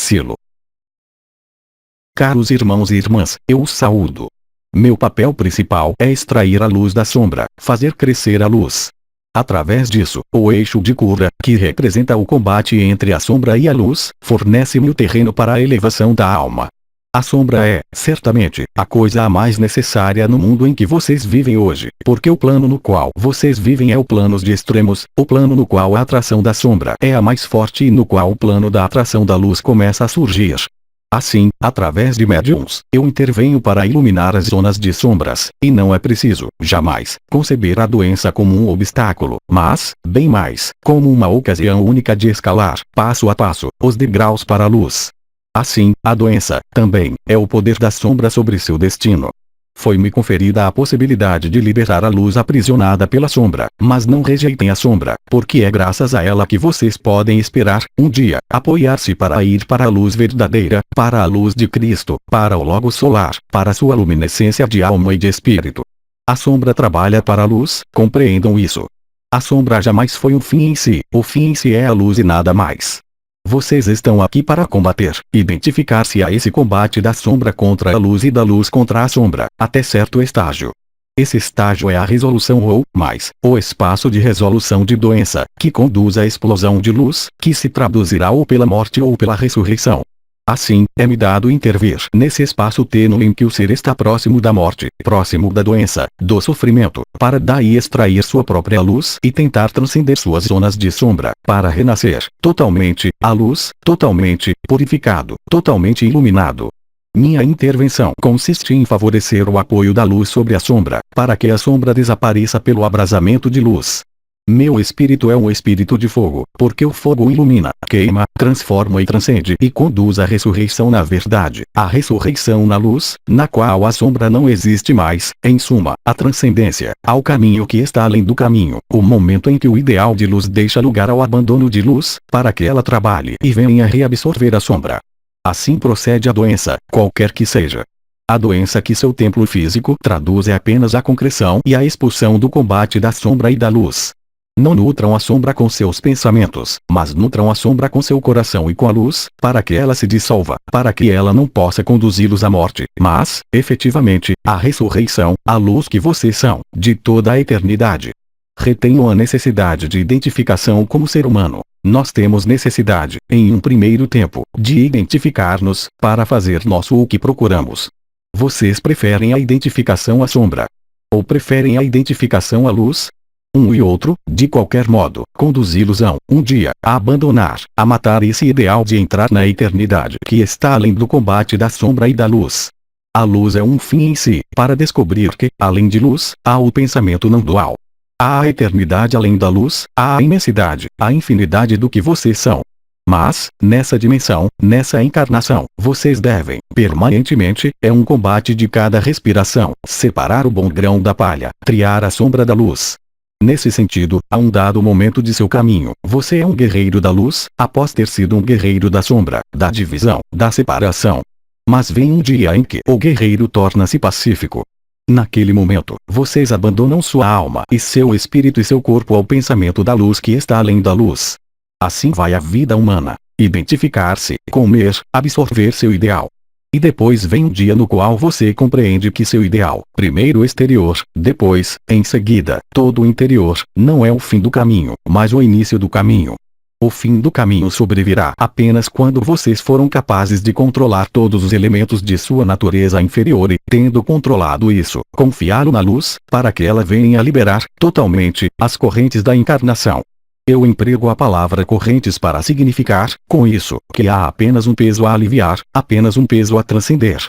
vacilo. Caros irmãos e irmãs, eu os saúdo. Meu papel principal é extrair a luz da sombra, fazer crescer a luz. Através disso, o eixo de cura, que representa o combate entre a sombra e a luz, fornece-me o terreno para a elevação da alma. A sombra é, certamente, a coisa a mais necessária no mundo em que vocês vivem hoje, porque o plano no qual vocês vivem é o plano de extremos, o plano no qual a atração da sombra é a mais forte e no qual o plano da atração da luz começa a surgir. Assim, através de médiums, eu intervenho para iluminar as zonas de sombras, e não é preciso, jamais, conceber a doença como um obstáculo, mas, bem mais, como uma ocasião única de escalar, passo a passo, os degraus para a luz. Assim, a doença, também, é o poder da sombra sobre seu destino. Foi-me conferida a possibilidade de liberar a luz aprisionada pela sombra, mas não rejeitem a sombra, porque é graças a ela que vocês podem esperar, um dia, apoiar-se para ir para a luz verdadeira, para a luz de Cristo, para o Logos solar, para sua luminescência de alma e de espírito. A sombra trabalha para a luz, compreendam isso. A sombra jamais foi um fim em si, o fim em si é a luz e nada mais. Vocês estão aqui para combater, identificar-se a esse combate da sombra contra a luz e da luz contra a sombra, até certo estágio. Esse estágio é a resolução ou, mais, o espaço de resolução de doença, que conduz à explosão de luz, que se traduzirá ou pela morte ou pela ressurreição. Assim, é-me dado intervir nesse espaço tênue em que o ser está próximo da morte, próximo da doença, do sofrimento, para daí extrair sua própria luz e tentar transcender suas zonas de sombra, para renascer, totalmente, à luz, totalmente, purificado, totalmente iluminado. Minha intervenção consiste em favorecer o apoio da luz sobre a sombra, para que a sombra desapareça pelo abrasamento de luz. Meu espírito é um espírito de fogo, porque o fogo ilumina, queima, transforma e transcende e conduz à ressurreição na verdade, à ressurreição na luz, na qual a sombra não existe mais, em suma, a transcendência, ao caminho que está além do caminho, o momento em que o ideal de luz deixa lugar ao abandono de luz, para que ela trabalhe e venha reabsorver a sombra. Assim procede a doença, qualquer que seja. A doença que seu templo físico traduz é apenas a concreção e a expulsão do combate da sombra e da luz. Não nutram a sombra com seus pensamentos, mas nutram a sombra com seu coração e com a luz, para que ela se dissolva, para que ela não possa conduzi-los à morte, mas, efetivamente, à ressurreição, à luz que vocês são, de toda a eternidade. Retenham a necessidade de identificação como ser humano. Nós temos necessidade, em um primeiro tempo, de identificar-nos, para fazer nosso o que procuramos. Vocês preferem a identificação à sombra? Ou preferem a identificação à luz? Um e outro, de qualquer modo, conduzi-los-ão, um dia, a abandonar, a matar esse ideal de entrar na eternidade que está além do combate da sombra e da luz. A luz é um fim em si, para descobrir que, além de luz, há o pensamento não dual. Há a eternidade além da luz, há a imensidade, a infinidade do que vocês são. Mas, nessa dimensão, nessa encarnação, vocês devem, permanentemente, é um combate de cada respiração, separar o bom grão da palha, triar a sombra da luz. Nesse sentido, a um dado momento de seu caminho, você é um guerreiro da luz, após ter sido um guerreiro da sombra, da divisão, da separação. Mas vem um dia em que o guerreiro torna-se pacífico. Naquele momento, vocês abandonam sua alma e seu espírito e seu corpo ao pensamento da luz que está além da luz. Assim vai a vida humana. Identificar-se, comer, absorver seu ideal. E depois vem um dia no qual você compreende que seu ideal, primeiro o exterior, depois, em seguida, todo o interior, não é o fim do caminho, mas o início do caminho. O fim do caminho sobrevirá apenas quando vocês foram capazes de controlar todos os elementos de sua natureza inferior e, tendo controlado isso, confiá-lo na luz, para que ela venha liberar, totalmente, as correntes da encarnação. Eu emprego a palavra correntes para significar, com isso, que há apenas um peso a aliviar, apenas um peso a transcender.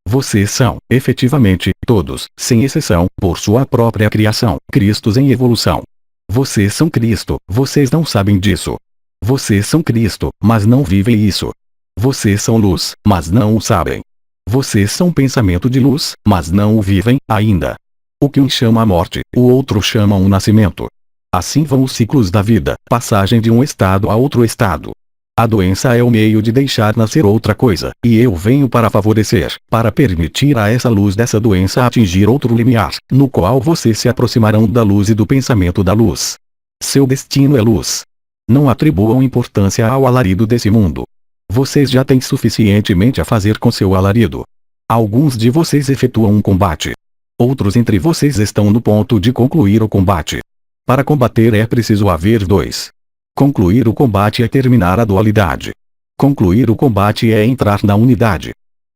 Vocês são, efetivamente, todos, sem exceção, por sua própria criação, Cristos em evolução. Vocês são Cristo, vocês não sabem disso. Vocês são Cristo, mas não vivem isso. Vocês são luz, mas não o sabem. Vocês são pensamento de luz, mas não o vivem, ainda. O que um chama a morte, o outro chama um nascimento. Assim vão os ciclos da vida, passagem de um estado a outro estado. A doença é o meio de deixar nascer outra coisa, e eu venho para favorecer, para permitir a essa luz dessa doença atingir outro limiar, no qual vocês se aproximarão da luz e do pensamento da luz. Seu destino é luz. Não atribuam importância ao alarido desse mundo. Vocês já têm suficientemente a fazer com seu alarido. Alguns de vocês efetuam um combate. Outros entre vocês estão no ponto de concluir o combate. Para combater é preciso haver dois. Concluir o combate é terminar a dualidade. Concluir o combate é entrar na unidade.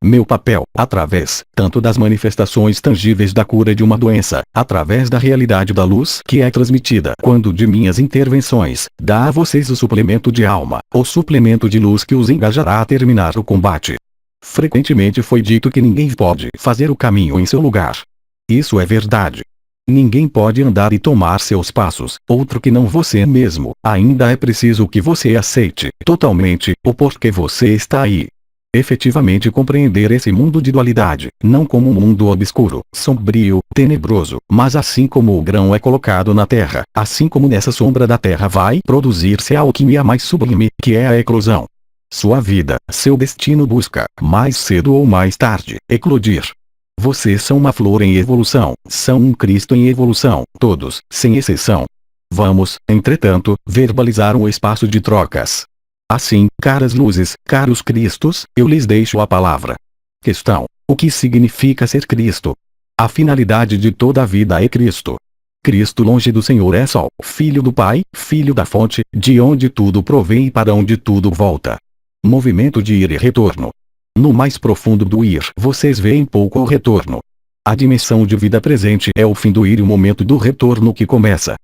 Meu papel, através, tanto das manifestações tangíveis da cura de uma doença, através da realidade da luz que é transmitida quando de minhas intervenções, dá a vocês o suplemento de alma, o suplemento de luz que os engajará a terminar o combate. Frequentemente foi dito que ninguém pode fazer o caminho em seu lugar. Isso é verdade. Ninguém pode andar e tomar seus passos, outro que não você mesmo. Ainda é preciso que você aceite, totalmente, o porquê você está aí. Efetivamente compreender esse mundo de dualidade, não como um mundo obscuro, sombrio, tenebroso, mas assim como o grão é colocado na terra, assim como nessa sombra da terra vai produzir-se a alquimia mais sublime, que é a eclosão. Sua vida, seu destino busca, mais cedo ou mais tarde, eclodir. Vocês são uma flor em evolução, são um Cristo em evolução, todos, sem exceção. Vamos, entretanto, verbalizar um espaço de trocas. Assim, caras luzes, caros Cristos, eu lhes deixo a palavra. Questão: o que significa ser Cristo? A finalidade de toda a vida é Cristo. Cristo longe do Senhor é Sol, Filho do Pai, Filho da fonte, de onde tudo provém e para onde tudo volta. Movimento de ir e retorno. No mais profundo do ir vocês veem pouco o retorno. A dimensão de vida presente é o fim do ir e o momento do retorno que começa.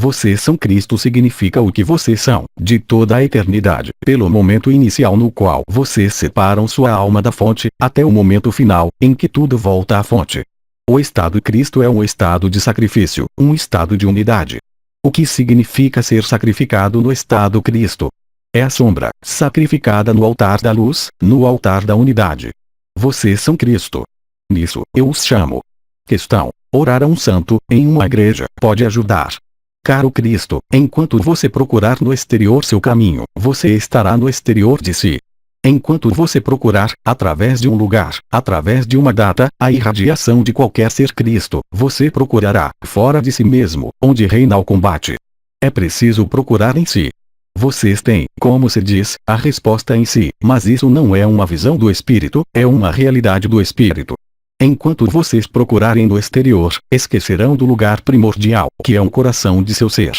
Vocês são Cristo significa o que vocês são, de toda a eternidade, pelo momento inicial no qual vocês separam sua alma da fonte, até o momento final, em que tudo volta à fonte. O estado Cristo é um estado de sacrifício, um estado de unidade. O que significa ser sacrificado no estado Cristo? É a sombra, sacrificada no altar da luz, no altar da unidade. Vocês são Cristo. Nisso, eu os chamo. Questão: orar a um santo, em uma igreja, pode ajudar. Caro Cristo, enquanto você procurar no exterior seu caminho, você estará no exterior de si. Enquanto você procurar, através de um lugar, através de uma data, a irradiação de qualquer ser Cristo, você procurará, fora de si mesmo, onde reina o combate. É preciso procurar em si. Vocês têm, como se diz, a resposta em si, mas isso não é uma visão do espírito, é uma realidade do espírito. Enquanto vocês procurarem no exterior, esquecerão do lugar primordial, que é o coração de seu ser.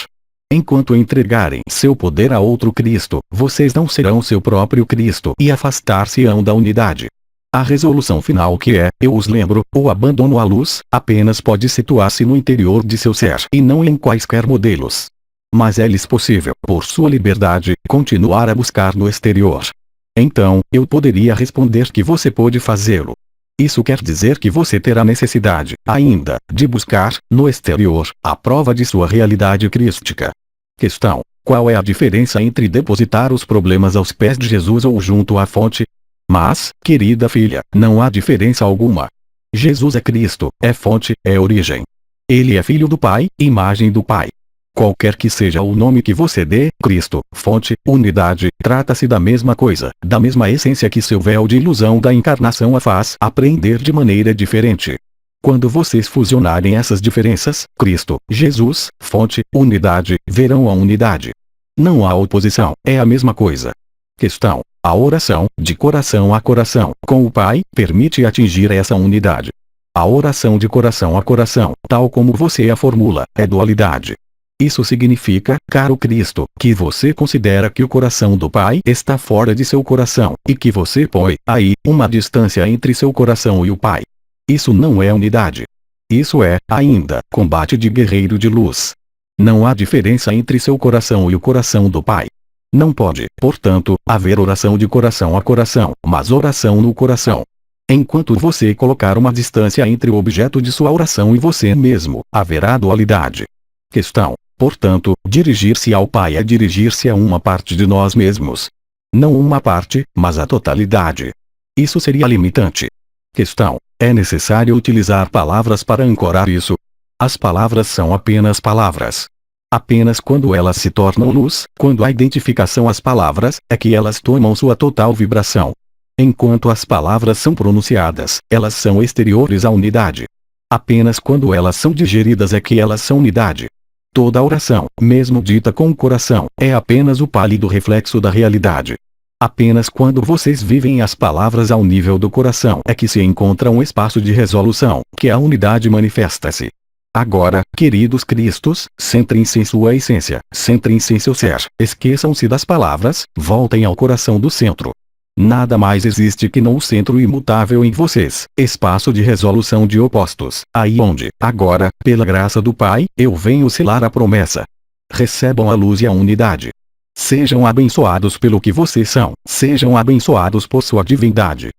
Enquanto entregarem seu poder a outro Cristo, vocês não serão seu próprio Cristo e afastar-se-ão da unidade. A resolução final que é, eu os lembro, o abandono à luz, apenas pode situar-se no interior de seu ser e não em quaisquer modelos. Mas é-lhes possível, por sua liberdade, continuar a buscar no exterior. Então, eu poderia responder que você pode fazê-lo. Isso quer dizer que você terá necessidade, ainda, de buscar, no exterior, a prova de sua realidade crística. Questão: qual é a diferença entre depositar os problemas aos pés de Jesus ou junto à fonte? Mas, querida filha, não há diferença alguma. Jesus é Cristo, é fonte, é origem. Ele é filho do Pai, imagem do Pai. Qualquer que seja o nome que você dê, Cristo, fonte, unidade, trata-se da mesma coisa, da mesma essência que seu véu de ilusão da encarnação a faz aprender de maneira diferente. Quando vocês fusionarem essas diferenças, Cristo, Jesus, fonte, unidade, verão a unidade. Não há oposição, é a mesma coisa. Questão: a oração, de coração a coração, com o Pai, permite atingir essa unidade. A oração de coração a coração, tal como você a formula, é dualidade. Isso significa, caro Cristo, que você considera que o coração do Pai está fora de seu coração, e que você põe, aí, uma distância entre seu coração e o Pai. Isso não é unidade. Isso é, ainda, combate de guerreiro de luz. Não há diferença entre seu coração e o coração do Pai. Não pode, portanto, haver oração de coração a coração, mas oração no coração. Enquanto você colocar uma distância entre o objeto de sua oração e você mesmo, haverá dualidade. Questão: portanto, dirigir-se ao Pai é dirigir-se a uma parte de nós mesmos. Não uma parte, mas a totalidade. Isso seria limitante. Questão: é necessário utilizar palavras para ancorar isso? As palavras são apenas palavras. Apenas quando elas se tornam luz, quando a identificação às palavras, é que elas tomam sua total vibração. Enquanto as palavras são pronunciadas, elas são exteriores à unidade. Apenas quando elas são digeridas é que elas são unidade. Toda oração, mesmo dita com o coração, é apenas o pálido reflexo da realidade. Apenas quando vocês vivem as palavras ao nível do coração é que se encontra um espaço de resolução, que a unidade manifesta-se. Agora, queridos cristos, centrem-se em sua essência, centrem-se em seu ser, esqueçam-se das palavras, voltem ao coração do centro. Nada mais existe que no centro imutável em vocês, espaço de resolução de opostos, aí onde, agora, pela graça do Pai, eu venho selar a promessa. Recebam a luz e a unidade. Sejam abençoados pelo que vocês são, sejam abençoados por sua divindade.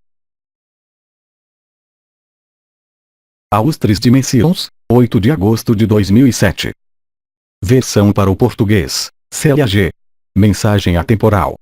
Aos Três Dimensões, 8 de agosto de 2007. Versão para o português, Célia G. Mensagem atemporal.